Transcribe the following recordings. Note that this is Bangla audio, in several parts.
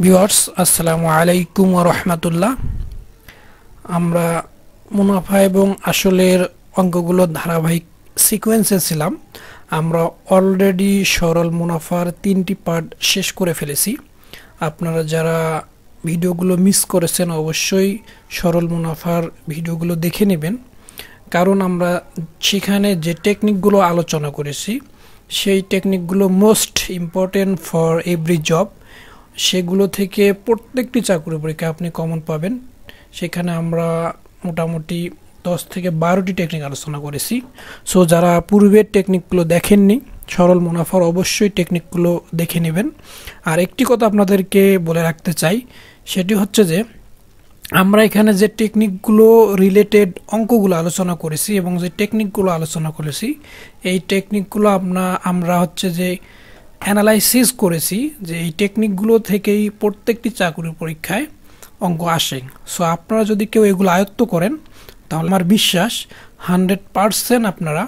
ভিউয়ার্স আসসালামু আলাইকুম ওয়া রাহমাতুল্লাহ। আমরা মুনাফা এবং আসলের অঙ্কগুলো ধারাবাহিক সিকোয়েন্সে ছিলাম। আমরা অলরেডি সরল মুনাফার 3টি পার্ট শেষ করে ফেলেছি। আপনারা যারা ভিডিওগুলো মিস করেছেন অবশ্যই সরল মুনাফার ভিডিওগুলো দেখে নেবেন, কারণ আমরা সেখানে যে টেকনিকগুলো আলোচনা করেছি সেই টেকনিকগুলো most important for every job. সেগুলো থেকে প্রত্যেকটি চাকরি পরীক্ষা আপনি কমন পাবেন। সেখানে আমরা মোটামুটি 10 থেকে 12টি টেকনিক আলোচনা করেছি। সো যারা পূর্বের টেকনিকগুলো দেখেননি সরল মুনাফার অবশ্যই টেকনিকগুলো দেখে নেবেন। আর একটি কথা আপনাদেরকে বলে রাখতে চাই, সেটি হচ্ছে যে আমরা এখানে যে টেকনিকগুলো রিলেটেড অঙ্কগুলো আলোচনা করেছি এবং যে টেকনিকগুলো আলোচনা করেছি এই টেকনিকগুলো আমরা হচ্ছে যে অ্যানালাইসিস করেছি যে এই টেকনিকগুলো থেকেই প্রত্যেকটি চাকরির পরীক্ষায় অঙ্ক আসে। সো আপনারা যদি কেউ এগুলো আয়ত্ত করেন তাহলে আমার বিশ্বাস 100% আপনারা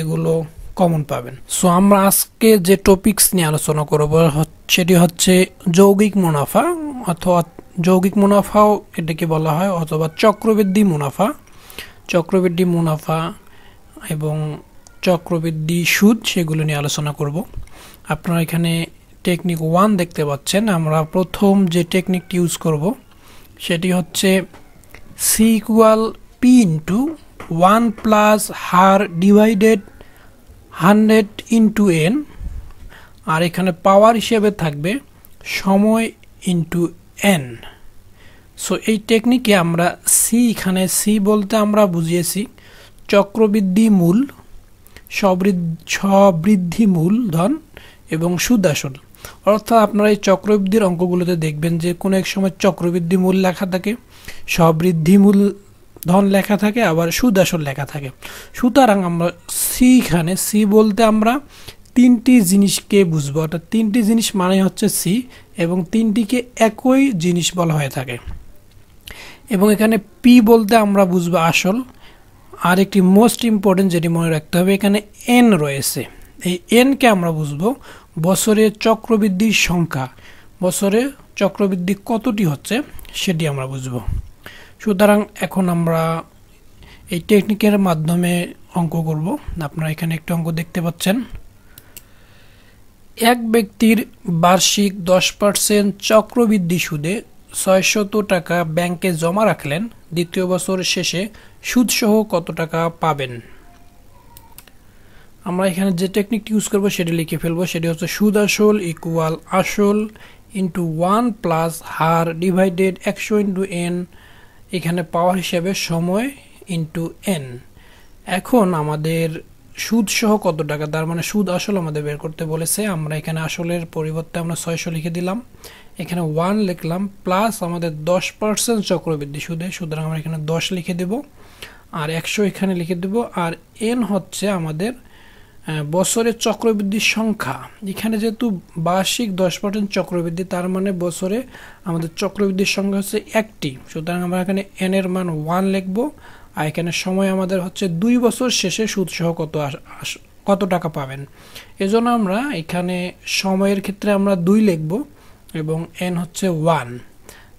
এগুলো কমন পাবেন। সো আমরা আজকে যে টপিকস নিয়ে আলোচনা করব সেটি হচ্ছে যৌগিক মুনাফা, অথবা যৌগিক মুনাফাও এটাকে বলা হয়, অথবা চক্রবৃদ্ধি মুনাফা এবং চক্রবৃদ্ধি সুদ, সেগুলো নিয়ে আলোচনা করব। আপনারা এখানে টেকনিক 1 দেখতে পাচ্ছেন। আমরা প্রথম যে টেকনিকটি ইউজ করব সেটি হচ্ছে C equal P into 1 plus হার ডিভাইডেড 100 ইন্টু এন, আর এখানে পাওয়ার হিসেবে থাকবে সময় ইন্টু এন। সো এই টেকনিকে আমরা এখানে সি বলতে আমরা বুঝিয়েছি চক্রবৃদ্ধি মূল, সবৃদ্ধি মূলধন এবং সুদ আসল। অর্থাৎ আপনারা এই চক্রবৃদ্ধির অঙ্কগুলোতে দেখবেন যে কোনো এক সময় চক্রবৃদ্ধি মূল লেখা থাকে, সবৃদ্ধি মূলধন লেখা থাকে, আবার সুদ আসল লেখা থাকে। সুতরাং আমরা এখানে সি বলতে আমরা 3টি জিনিসকে বুঝবো, অর্থাৎ 3টি জিনিস মানে হচ্ছে সি, এবং 3টিকে একই জিনিস বলা হয়ে থাকে। এবং এখানে পি বলতে আমরা বুঝবো আসল। আর একটি মোস্ট ইম্পর্টেন্ট যেটি মনে রাখতে হবে, এখানে এন রয়েছে। এই এনকে আমরা বুঝবো বছরে চক্রবৃদ্ধির সংখ্যা, বছরে চক্রবৃদ্ধি কতটি হচ্ছে সেটি আমরা বুঝবো। সুতরাং এখন আমরা এই টেকনিকের মাধ্যমে অঙ্ক করব। আপনারা এখানে একটি অঙ্ক দেখতে পাচ্ছেন। এক ব্যক্তির বার্ষিক 10% চক্রবৃদ্ধি সুদে 600 টাকা ব্যাংকে জমা রাখলেন, দ্বিতীয় বছর শেষে সুদসহ কত টাকা পাবেন? আমরা এখানে যে টেকনিকটি ইউজ করবো সেটি লিখে ফেলবো। সেটি হচ্ছে সুদ আসল ইকুয়াল আসল ইন্টু 1 প্লাস হার ডিভাইডেড 100 ইন্টু এন, এখানে পাওয়ার হিসেবে সময় ইন্টু এন। এখন আমাদের সুদ সহ কত টাকা, তার মানে সুদ আসল আমাদের বের করতে বলেছে। আমরা এখানে আসলের পরিবর্তে আমরা 600 লিখে দিলাম, এখানে 1 লিখলাম, প্লাস আমাদের 10% চক্রবৃদ্ধি সুদে, সুতরাং আমরা এখানে 10 লিখে দেব, আর 100 এখানে লিখে দেব। আর এন হচ্ছে আমাদের বছরের চক্রবৃদ্ধির সংখ্যা। এখানে যেহেতু বার্ষিক 10% চক্রবৃদ্ধি, তার মানে বছরে আমাদের চক্রবৃদ্ধির সংখ্যা হচ্ছে 1টি, সুতরাং আমরা এখানে এন এর মান 1 লিখব। আর এখানে সময় আমাদের হচ্ছে 2 বছর শেষে সুদ সহ কত টাকা পাবেন। এজন্য আমরা এখানে সময়ের ক্ষেত্রে আমরা 2 লিখব এবং এন হচ্ছে 1।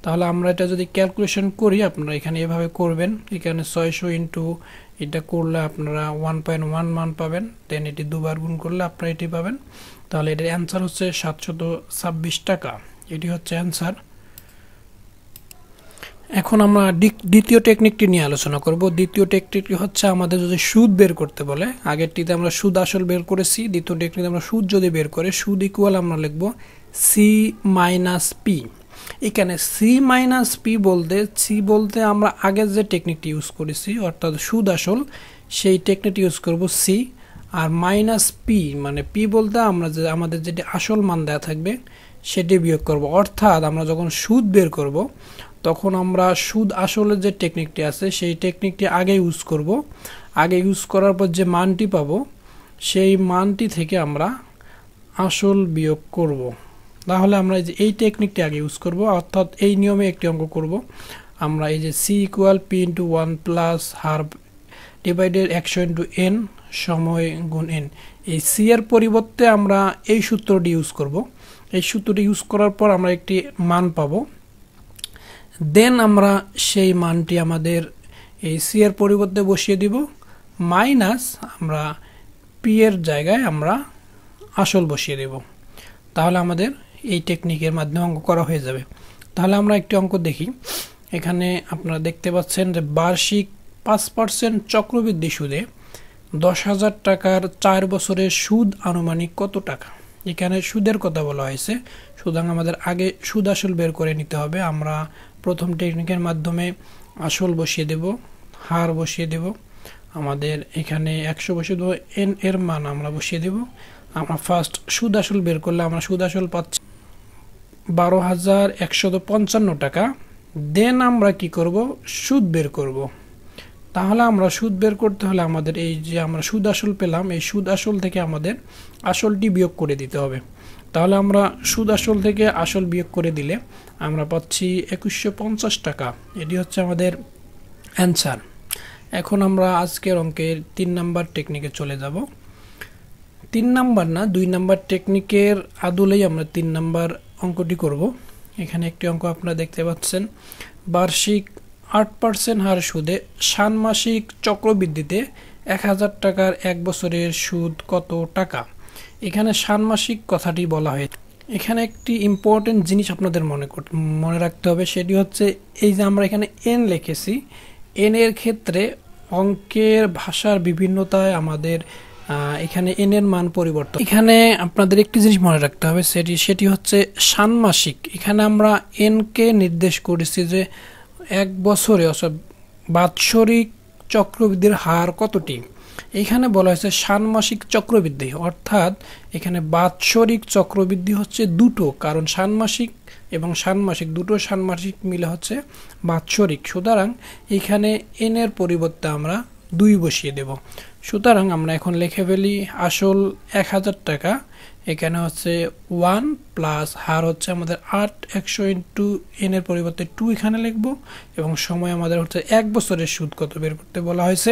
তাহলে আমরা এটা যদি ক্যালকুলেশন করি, আপনারা এখানে এভাবে করবেন। এখানে 600 ইন্টু এটা করলে আপনারা 1.1 মান পাবেন, দেন এটি 2 বার গুণ করলে আপনারা এটি পাবেন। তাহলে এটার অ্যান্সার হচ্ছে 726 টাকা। এটি হচ্ছে অ্যান্সার। এখন আমরা দ্বিতীয় টেকনিকটি নিয়ে আলোচনা করব। দ্বিতীয় টেকনিকটি হচ্ছে আমাদের যদি সুদ বের করতে বলে, আগেরটিতে আমরা সুদ আসল বের করেছি, দ্বিতীয় টেকনিকে আমরা সুদ যদি বের করে, সুদ ইকুয়াল আমরা লিখব সি মাইনাস পি। এখানে সি মাইনাস পি বলতে আমরা আগের যে টেকনিকটি ইউজ করেছি অর্থাৎ সুদ আসল, সেই টেকনিকটি ইউজ করব সি। আর মাইনাস পি মানে পি বলতে আমরা যে আমাদের যেটি আসল মান দেওয়া থাকবে সেটি বিয়োগ করব। অর্থাৎ আমরা যখন সুদ বের করব তখন আমরা সুদ আসলের যে টেকনিকটি আছে সেই টেকনিকটি আগে ইউজ করব। আগে ইউজ করার পর যে মানটি পাবো সেই মানটি থেকে আমরা আসল বিয়োগ করব। তাহলে আমরা এই টেকনিকটি আগে ইউজ করব, অর্থাৎ এই নিয়মে একটি অঙ্ক করব। আমরা এই যে C equal P into 1 plus হার ডিভাইডেড 100 ইন্টু এন সময় গুণ এন, এই সি এর পরিবর্তে আমরা এই সূত্রটি ইউজ করব। এই সূত্রটি ইউজ করার পর আমরা একটি মান পাবো। দেন আমরা সেই মানটি আমাদের এই সি এর পরিবর্তে বসিয়ে দিব, মাইনাস আমরা পি এর জায়গায় আমরা আসল বসিয়ে দেব। তাহলে আমাদের এই টেকনিকের মাধ্যমে অঙ্ক করা হয়ে যাবে। তাহলে আমরা একটি অঙ্ক দেখি। এখানে আপনারা দেখতে পাচ্ছেন যে বার্ষিক 5% চক্রবৃদ্ধি সুদে 10,000 টাকার 4 বছরের সুদ আনুমানিক কত টাকা। এখানে সুদের কথা বলা হয়েছে, সুতরাং আমাদের আগে সুদ আসল বের করে নিতে হবে। আমরা প্রথম টেকনিকের মাধ্যমে আসল বসিয়ে দেব, হার বসিয়ে দেব। আমাদের এখানে 100 বসিয়ে দেবো, এন এর মান আমরা বসিয়ে দেব। আমরা ফার্স্ট সুদ আসল বের করলে আমরা সুদ আসল পাচ্ছি 12,155 টাকা। দেন আমরা কি করব, সুদ বের করব। তাহলে আমরা সুদ বের করতে হলে আমাদের এই যে আমরা সুদ আসল পেলাম, এই সুদ আসল থেকে আমাদের আসলটি বিয়োগ করে দিতে হবে। তাহলে আমরা সুদ আসল থেকে আসল বিয়োগ করে দিলে আমরা পাচ্ছি 2150 টাকা। এটি হচ্ছে আমাদের অ্যান্সার। এখন আমরা আজকের অঙ্কের 3 নাম্বার টেকনিকে চলে যাব। 3 নাম্বার না, 2 নাম্বার টেকনিকের আদলেই আমরা 3 নাম্বার অঙ্কটি করব। এখানে একটি অঙ্ক আপনারা দেখতে পাচ্ছেন, বার্ষিক 8% হার সুদে ষান্মাসিক চক্রবৃদ্ধিতে 1000 টাকার 1 বছরের সুদ কত টাকা। এখানে ষান্মাসিক কথাটি বলা হয়েছে। এখানে একটি ইম্পর্টেন্ট জিনিস আপনাদের মনে রাখতে হবে, সেটি হচ্ছে এই যে আমরা এখানে এন লিখেছি, এন এর ক্ষেত্রে অঙ্কের ভাষার বিভিন্নতায় আমাদের এখানে এন এর মান পরিবর্তন। এখানে আপনাদের একটি জিনিস মনে রাখতে হবে, সেটি হচ্ছে ষান্মাসিক। এখানে আমরা এন কে নির্দেশ করেছি যে 1 বছরে অর্থাৎ বাৎসরিক চক্রবৃদ্ধির হার কতটি। এখানে বলা হয়েছে ষান্মাসিক চক্রবৃদ্ধি, অর্থাৎ এখানে বাৎসরিক চক্রবৃদ্ধি হচ্ছে দুটো, কারণ ষান্মাসিক এবং ষান্মাসিক দুটো ষান্মাসিক মিলে হচ্ছে বাৎসরিক। সুতরাং এখানে এন এর পরিবর্তে আমরা 2 বসিয়ে দেব। সুতরাং আমরা এখন লিখে ফেলি আসল 1000 টাকা, এখানে হচ্ছে 1 প্লাস হার হচ্ছে আমাদের 8, 100 ইন্টু এন এর পরিবর্তে 2 এখানে লিখব, এবং সময় আমাদের হচ্ছে 1 বছরের সুদ কত বের করতে বলা হয়েছে।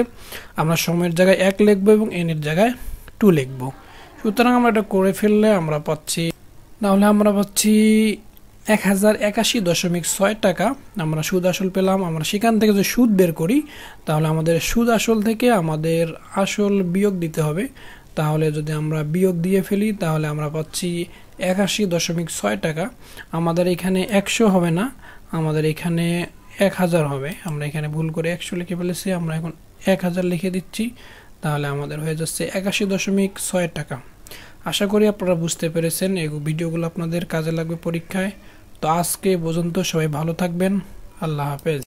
আমরা সময়ের জায়গায় 1 লিখব এবং এন এর জায়গায় 2 লিখব। সুতরাং আমরা এটা করে ফেললে আমরা পাচ্ছি 1081.6 টাকা আমরা সুদ আসল পেলাম। আমরা সেখান থেকে যে সুদ বের করি, তাহলে আমাদের সুদ আসল থেকে আমাদের আসল বিয়োগ দিতে হবে। তাহলে যদি আমরা বিয়োগ দিয়ে ফেলি তাহলে আমরা পাচ্ছি 81.6 টাকা। আমাদের এখানে 100 হবে না, আমাদের এখানে 1000 হবে। আমরা এখানে ভুল করে 100 লিখে ফেলেছি, আমরা এখন 1000 লিখে দিচ্ছি। তাহলে আমাদের হয়ে যাচ্ছে 81.6 টাকা। আশা করি আপনারা বুঝতে পেরেছেন। এই ভিডিওগুলো আপনাদের কাজে লাগবে পরীক্ষায়। তো আজকে পর্যন্ত সবাই ভালো থাকবেন। আল্লাহ হাফেজ।